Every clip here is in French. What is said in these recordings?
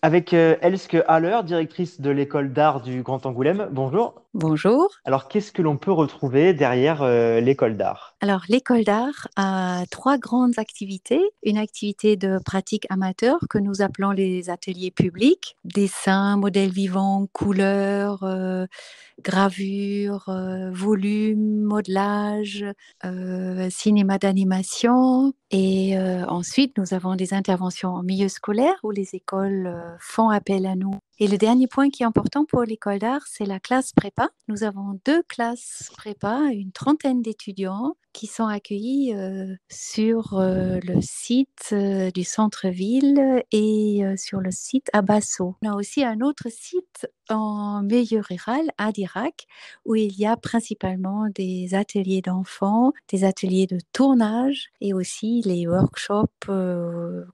Avec Elske Haller, directrice de l'école d'art du Grand Angoulême. Bonjour. Bonjour. Alors, qu'est-ce que l'on peut retrouver derrière l'école d'art? Alors, l'école d'art a trois grandes activités. Une activité de pratique amateur que nous appelons les ateliers publics, dessin, modèles vivants, couleurs, gravure, volume, modelage, cinéma d'animation. Et ensuite, nous avons des interventions en milieu scolaire où les écoles font appel à nous. Et le dernier point qui est important pour l'école d'art, c'est la classe prépa. Nous avons deux classes prépa, une trentaine d'étudiants qui sont accueillis sur le site du centre-ville et sur le site à Basso. On a aussi un autre site en milieu rural, à Dirac, où il y a principalement des ateliers d'enfants, des ateliers de tournage et aussi les workshops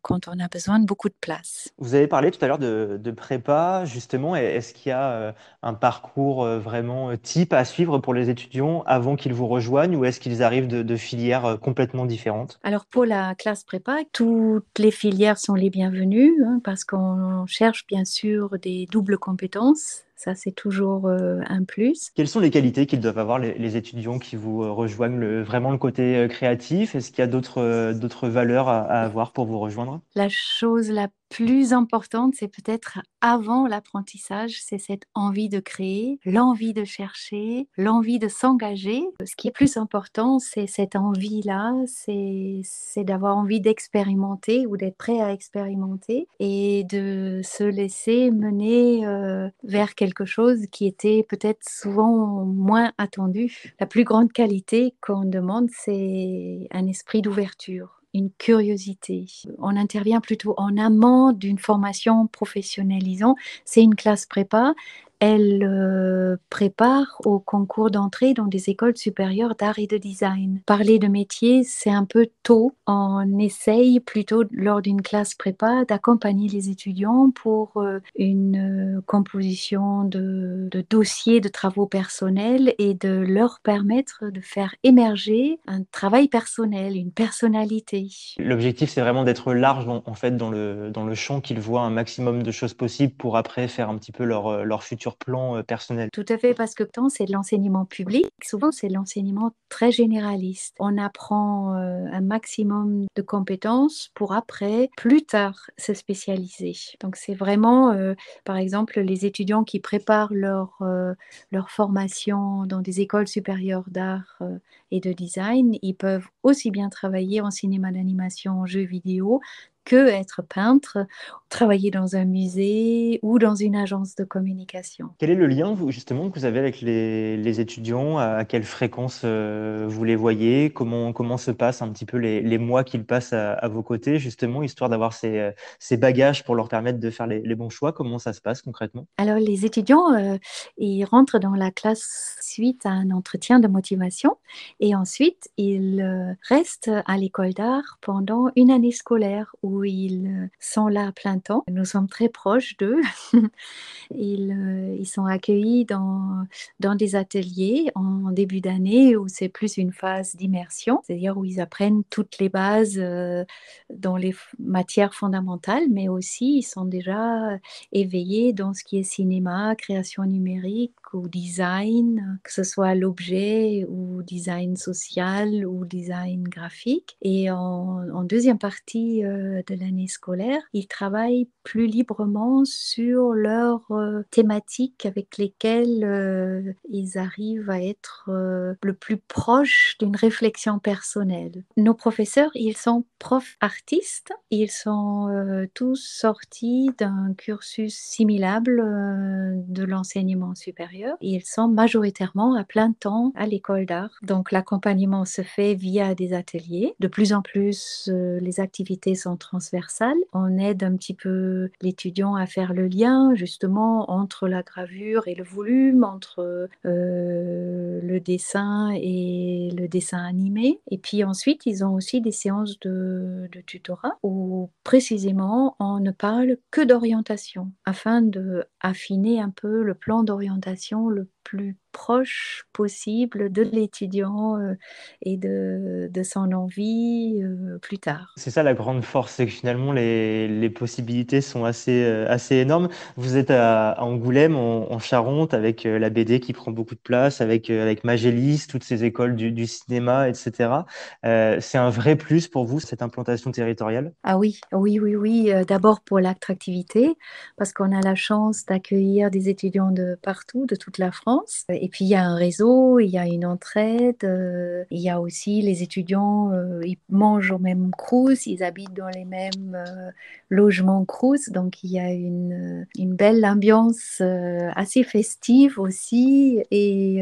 quand on a besoin de beaucoup de place. Vous avez parlé tout à l'heure de prépa, justement. Est-ce qu'il y a un parcours vraiment type à suivre pour les étudiants avant qu'ils vous rejoignent ou est-ce qu'ils arrivent de filières complètement différentes? Alors pour la classe prépa, toutes les filières sont les bienvenues hein, parce qu'on cherche bien sûr des doubles compétences. Ça, c'est toujours un plus. Quelles sont les qualités qu'ils doivent avoir, les étudiants qui vous rejoignent? Vraiment le côté créatif? Est-ce qu'il y a d'autres valeurs à avoir pour vous rejoindre? La chose la plus importante, c'est peut-être avant l'apprentissage, c'est cette envie de créer, l'envie de chercher, l'envie de s'engager. Ce qui est plus important, c'est cette envie-là, c'est d'avoir envie d'expérimenter ou d'être prêt à expérimenter et de se laisser mener vers quelque chose qui était peut-être souvent moins attendu. La plus grande qualité qu'on demande, c'est un esprit d'ouverture, une curiosité. On intervient plutôt en amont d'une formation professionnalisante. C'est une classe prépa. Elle prépare au concours d'entrée dans des écoles supérieures d'art et de design. Parler de métier, c'est un peu tôt. On essaye plutôt lors d'une classe prépa d'accompagner les étudiants pour une composition de dossiers de travaux personnels et de leur permettre de faire émerger un travail personnel, une personnalité. L'objectif, c'est vraiment d'être large en fait dans le champ, qu'ils voient un maximum de choses possibles pour après faire un petit peu leur futur plan personnel. Tout à fait, parce que tant c'est de l'enseignement public, souvent c'est de l'enseignement très généraliste. On apprend un maximum de compétences pour après, plus tard, se spécialiser. Donc c'est vraiment, par exemple, les étudiants qui préparent leur formation dans des écoles supérieures d'art et de design, ils peuvent aussi bien travailler en cinéma d'animation, en jeux vidéo, que être peintre, travailler dans un musée ou dans une agence de communication. Quel est le lien, vous, justement, que vous avez avec les étudiants? À quelle fréquence vous les voyez? Comment se passent un petit peu les mois qu'ils passent à vos côtés, justement, histoire d'avoir ces bagages pour leur permettre de faire les bons choix? Comment ça se passe concrètement? Alors, les étudiants, ils rentrent dans la classe suite à un entretien de motivation et ensuite, ils restent à l'école d'art pendant une année scolaire où ils sont là à plein temps. Nous sommes très proches d'eux. Ils sont accueillis dans des ateliers en début d'année où c'est plus une phase d'immersion, c'est-à-dire où ils apprennent toutes les bases dans les matières fondamentales, mais aussi ils sont déjà éveillés dans ce qui est cinéma, création numérique ou design, que ce soit l'objet ou design social ou design graphique. Et en deuxième partie de l'année scolaire, ils travaillent plus librement sur leurs thématiques avec lesquelles ils arrivent à être le plus proche d'une réflexion personnelle. Nos professeurs, ils sont profs artistes, ils sont tous sortis d'un cursus similable de l'enseignement supérieur. Ils sont majoritairement à plein temps à l'école d'art. Donc l'accompagnement se fait via des ateliers. De plus en plus, les activités sont transversales. On aide un petit peu l'étudiant à faire le lien justement entre la gravure et le volume, entre le dessin et le dessin animé. Et puis ensuite, ils ont aussi des séances de tutorat où précisément on ne parle que d'orientation afin de affiner un peu le plan d'orientation, le plus proche possible de l'étudiant et de son envie plus tard. C'est ça la grande force, c'est que finalement les possibilités sont assez énormes. Vous êtes à Angoulême, en Charente, avec la BD qui prend beaucoup de place, avec Magélis, toutes ces écoles du cinéma, etc. C'est un vrai plus pour vous, cette implantation territoriale? Ah oui, oui, oui, oui. D'abord pour l'attractivité, parce qu'on a la chance d'accueillir des étudiants de partout, de toute la France. Et puis il y a un réseau, il y a une entraide, il y a aussi les étudiants, ils mangent au même crous, ils habitent dans les mêmes logements crous, donc il y a une belle ambiance assez festive aussi, et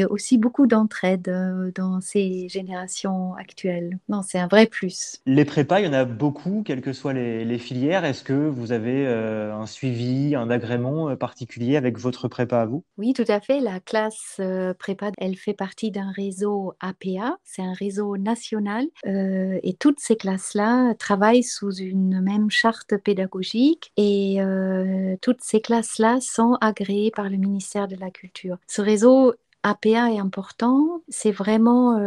aussi beaucoup d'entraide dans ces générations actuelles. Non, c'est un vrai plus. Les prépas, il y en a beaucoup, quelles que soient les filières. Est-ce que vous avez un suivi, un agrément particulier avec votre prépa à vous? Oui, tout à fait. La classe prépa, elle fait partie d'un réseau APA, c'est un réseau national, et toutes ces classes-là travaillent sous une même charte pédagogique, et toutes ces classes-là sont agréées par le ministère de la Culture. Ce réseau APA est important, c'est vraiment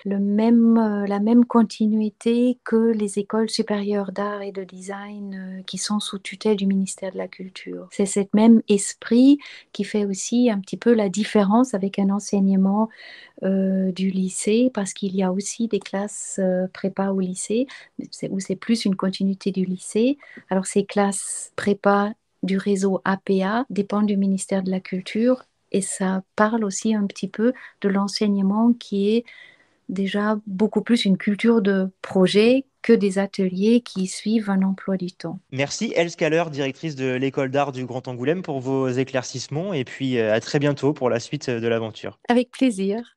la même continuité que les écoles supérieures d'art et de design qui sont sous tutelle du ministère de la Culture. C'est ce même esprit qui fait aussi un petit peu la différence avec un enseignement du lycée, parce qu'il y a aussi des classes prépa au lycée, où c'est plus une continuité du lycée. Alors ces classes prépa du réseau APA dépendent du ministère de la Culture, et ça parle aussi un petit peu de l'enseignement qui est déjà beaucoup plus une culture de projet que des ateliers qui suivent un emploi du temps. Merci Else Kaller, directrice de l'école d'art du Grand Angoulême, pour vos éclaircissements et puis à très bientôt pour la suite de l'aventure. Avec plaisir.